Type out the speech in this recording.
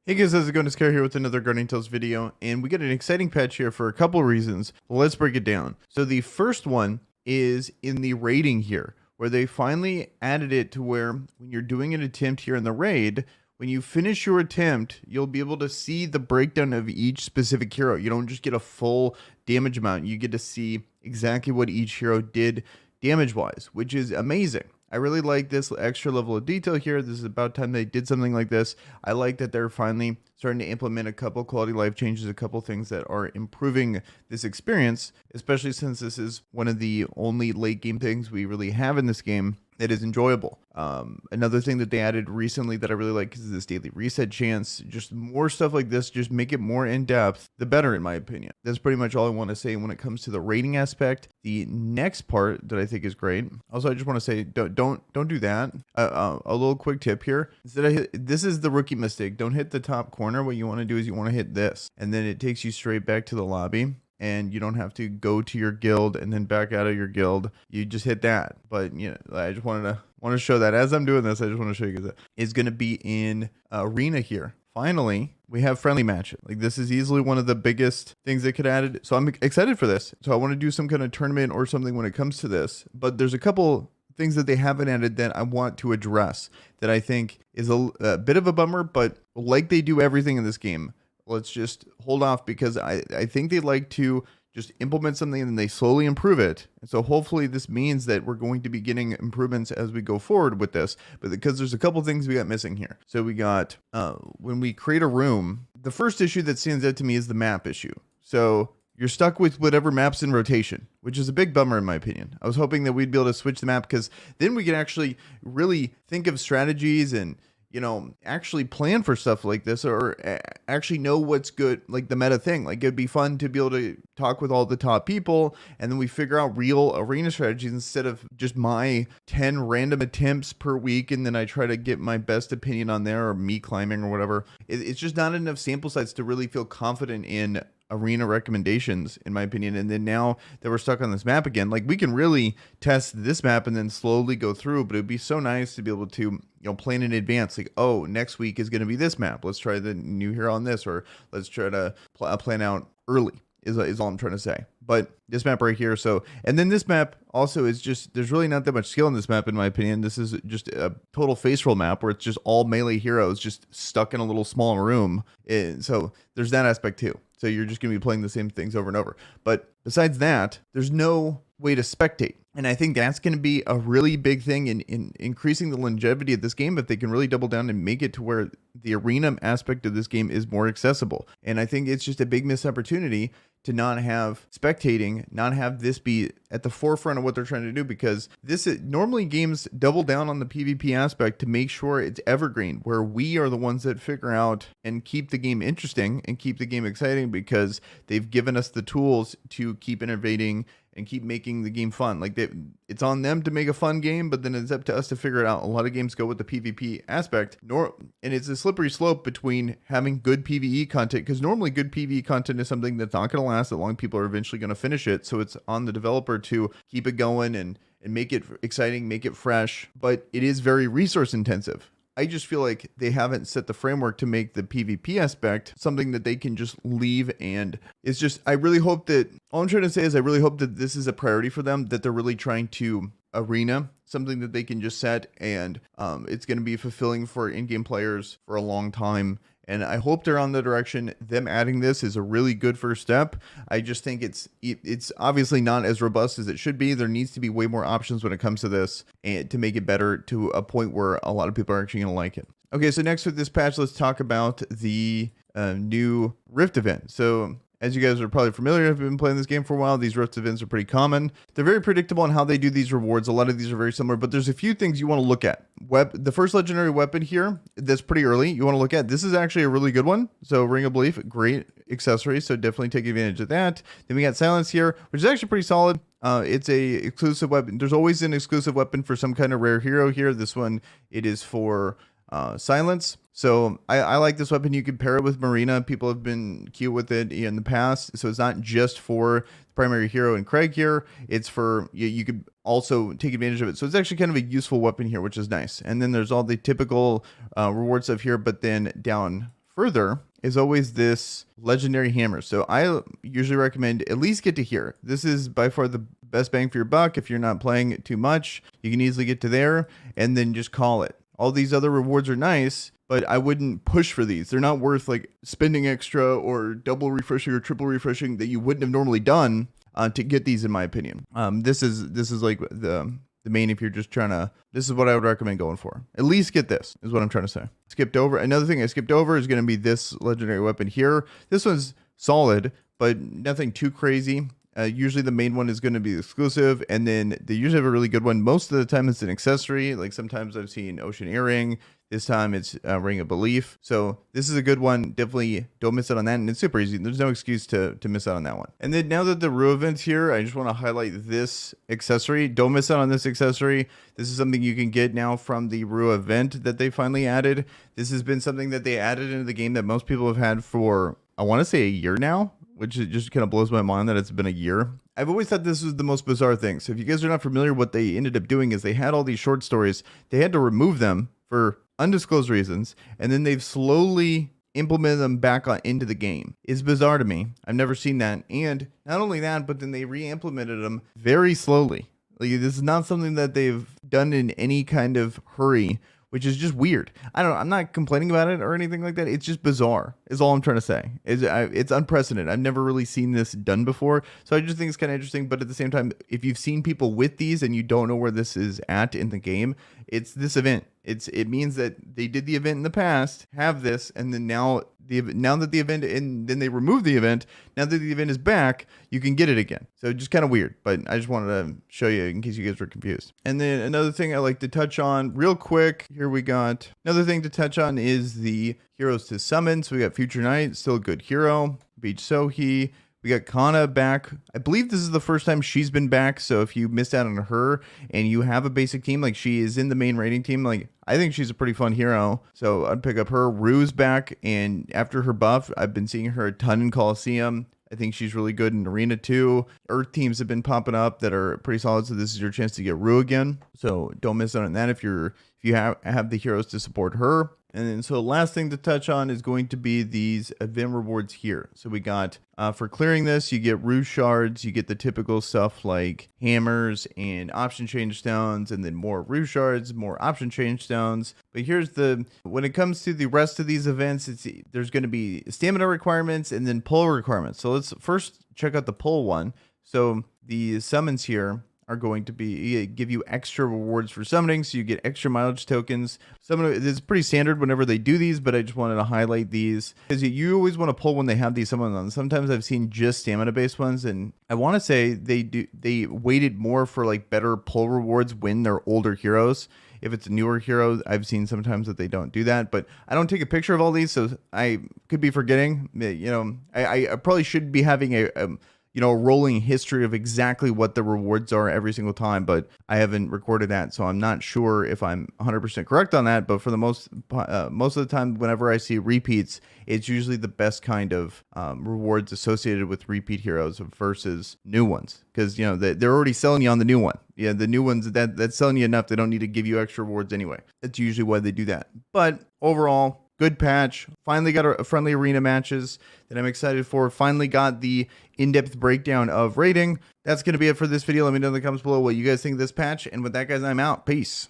Hey guys, how's it going? It's Kara here with another Guardian Tales video, and we got an exciting patch here for a couple of reasons. Let's break it down. So the first one is in the raiding here, where they finally added it to where when you're doing an attempt here in the raid, when you finish your attempt, you'll be able to see the breakdown of each specific hero. You don't just get a full damage amount. You get to see exactly what each hero did damage-wise, which is amazing. I really like this extra level of detail here. This is about time they did something like this. I like that they're finally starting to implement a couple quality life changes, a couple things that are improving this experience, especially since this is one of the only late game things we really have in this game that is enjoyable. Another thing that they added recently that I really like is this daily reset chance. Just more stuff like this, just make it more in depth, the better in my opinion. That's pretty much all I want to say when it comes to the rating aspect. The next part that I think is great. Also, I just want to say don't do that. A little quick tip here. This is the rookie mistake. Don't hit the top corner. What you want to do is you want to hit this, and then it takes you straight back to the lobby. And you don't have to go to your guild and then back out of your guild. You just hit that. But you know, I just want to show that as I'm doing this. I just want to show you guys that it's going to be in arena here. Finally, we have friendly matches. Like, this is easily one of the biggest things they could add. So I'm excited for this. So I want to do some kind of tournament or something when it comes to this. But there's a couple things that they haven't added that I want to address that I think is a bit of a bummer. But like they do everything in this game, let's just hold off because I think they like to just implement something and then they slowly improve it. And so hopefully this means that we're going to be getting improvements as we go forward with this. But because there's a couple things we got missing here. So we got, when we create a room, the first issue that stands out to me is the map issue. So you're stuck with whatever map's in rotation, which is a big bummer in my opinion. I was hoping that we'd be able to switch the map because then we could actually really think of strategies and, you know, actually plan for stuff like this or actually know what's good, like the meta thing. Like, it'd be fun to be able to talk with all the top people and then we figure out real arena strategies instead of just my 10 random attempts per week and then I try to get my best opinion on there or me climbing or whatever. It's just not enough sample size to really feel confident in arena recommendations, in my opinion. And then now that we're stuck on this map again, like, we can really test this map and then slowly go through, but it'd be so nice to be able to, you know, plan in advance. Like, oh, next week is going to be this map. Let's try the new hero on this, or let's try to plan out early is all I'm trying to say. But this map right here, so, and then this map also is just, there's really not that much skill in this map in my opinion. This is just a total face roll map where it's just all melee heroes just stuck in a little small room. And so there's that aspect too. So you're just going to be playing the same things over and over. But besides that, there's no way to spectate. And I think that's going to be a really big thing in increasing the longevity of this game if they can really double down and make it to where the arena aspect of this game is more accessible. And I think it's just a big missed opportunity to not have spectating, not have this be at the forefront of what they're trying to do, because normally games double down on the PvP aspect to make sure it's evergreen, where we are the ones that figure out and keep the game interesting and keep the game exciting because they've given us the tools to keep innovating and keep making the game fun. Like, it's on them to make a fun game, but then it's up to us to figure it out. A lot of games go with the PvP aspect, and it's a slippery slope between having good PvE content, because normally good PvE content is something that's not going to last that long. People are eventually going to finish it, so it's on the developer to keep it going and make it exciting, make it fresh, but it is very resource intensive. I just feel like they haven't set the framework to make the PvP aspect something that they can just leave. And it's just, I really hope that, all I'm trying to say is I really hope that this is a priority for them, that they're really trying to arena something that they can just set, and it's going to be fulfilling for in-game players for a long time. And I hope they're on the direction. Them adding this is a really good first step. I just think it's obviously not as robust as it should be. There needs to be way more options when it comes to this, and to make it better to a point where a lot of people are actually going to like it. Okay, so next with this patch, let's talk about the new Rift event. So, as you guys are probably familiar, if you've been playing this game for a while, these Rift events are pretty common. They're very predictable in how they do these rewards. A lot of these are very similar, but there's a few things you want to look at. The first legendary weapon here, that's pretty early, you want to look at. This is actually a really good one. So Ring of Belief, great accessory, so definitely take advantage of that. Then we got Silence here, which is actually pretty solid. It's a exclusive weapon. There's always an exclusive weapon for some kind of rare hero here. This one, it is for Silence. So I like this weapon. You can pair it with Marina. People have been cute with it in the past. So it's not just for the primary hero and Craig here. It's for, you could also take advantage of it. So it's actually kind of a useful weapon here, which is nice. And then there's all the typical reward stuff here, but then down further is always this legendary hammer. So I usually recommend at least get to here. This is by far the best bang for your buck. If you're not playing too much, you can easily get to there and then just call it. All these other rewards are nice, but I wouldn't push for these. They're not worth like spending extra or double refreshing or triple refreshing that you wouldn't have normally done to get these, in my opinion. This is like the main, if you're just trying to, this is what I would recommend going for. At least get this, is what I'm trying to say. Skipped over. Another thing I skipped over is going to be this legendary weapon here. This one's solid, but nothing too crazy. Usually the main one is going to be exclusive, and then they usually have a really good one. Most of the time it's an accessory. Like sometimes I've seen Ocean Earring. This time it's Ring of Belief. So this is a good one. Definitely don't miss out on that. And it's super easy. There's no excuse to miss out on that one. And then now that the Rue event's here, I just want to highlight this accessory. Don't miss out on this accessory. This is something you can get now from the Rue event that they finally added. This has been something that they added into the game that most people have had for, I want to say, a year now, which it just kind of blows my mind that it's been a year. I've always thought this was the most bizarre thing. So if you guys are not familiar, what they ended up doing is they had all these short stories. They had to remove them for undisclosed reasons, and then they've slowly implemented them back into the game. It's bizarre to me. I've never seen that. And not only that, but then they re-implemented them very slowly. Like, this is not something that they've done in any kind of hurry, which is just weird. I'm not complaining about it or anything like that. It's just bizarre, is all I'm trying to say. It's unprecedented. I've never really seen this done before. So I just think it's kind of interesting. But at the same time, if you've seen people with these and you don't know where this is at in the game, it's this event. It means that they did the event in the past, have this, and then now that the event, and then they remove the event, now that the event is back, you can get it again. So just kind of weird, but I just wanted to show you in case you guys were confused. And then another thing I like to touch on real quick, here we got another thing to touch on is the heroes to summon. So we got Future Knight, still a good hero, Beach Sohi. We got Kana back. I believe this is the first time she's been back. So if you missed out on her and you have a basic team, like she is in the main rating team, like I think she's a pretty fun hero. So I'd pick up her. Rue's back. And after her buff, I've been seeing her a ton in Coliseum. I think she's really good in Arena too. Earth teams have been popping up that are pretty solid. So this is your chance to get Rue again. So don't miss out on that if you have the heroes to support her. And then so the last thing to touch on is going to be these event rewards here. So we got for clearing this, you get Rue shards, you get the typical stuff like hammers and option change stones, and then more Rue shards, more option change stones. But here's when it comes to the rest of these events, there's going to be stamina requirements and then pull requirements. So let's first check out the pull one. So the summons here are going to give you extra rewards for summoning, so you get extra mileage tokens. It's pretty standard whenever they do these, but I just wanted to highlight these because you always want to pull when they have these summons on. Sometimes I've seen just stamina based ones, and I want to say they weighted more for like better pull rewards when they're older heroes. If it's a newer hero, I've seen sometimes that they don't do that, but I don't take a picture of all these, so I could be forgetting. I probably should be having a rolling history of exactly what the rewards are every single time, but I haven't recorded that, so I'm not sure if I'm 100% correct on that. But for the most of the time, whenever I see repeats, it's usually the best kind of rewards associated with repeat heroes versus new ones, because they're already selling you on the new one. Yeah, the new ones that's selling you enough, they don't need to give you extra rewards anyway. That's usually why they do that. But overall, good patch. Finally got a friendly arena matches that I'm excited for. Finally got the in-depth breakdown of rating. That's going to be it for this video. Let me know in the comments below what you guys think of this patch. And with that, guys, I'm out. Peace.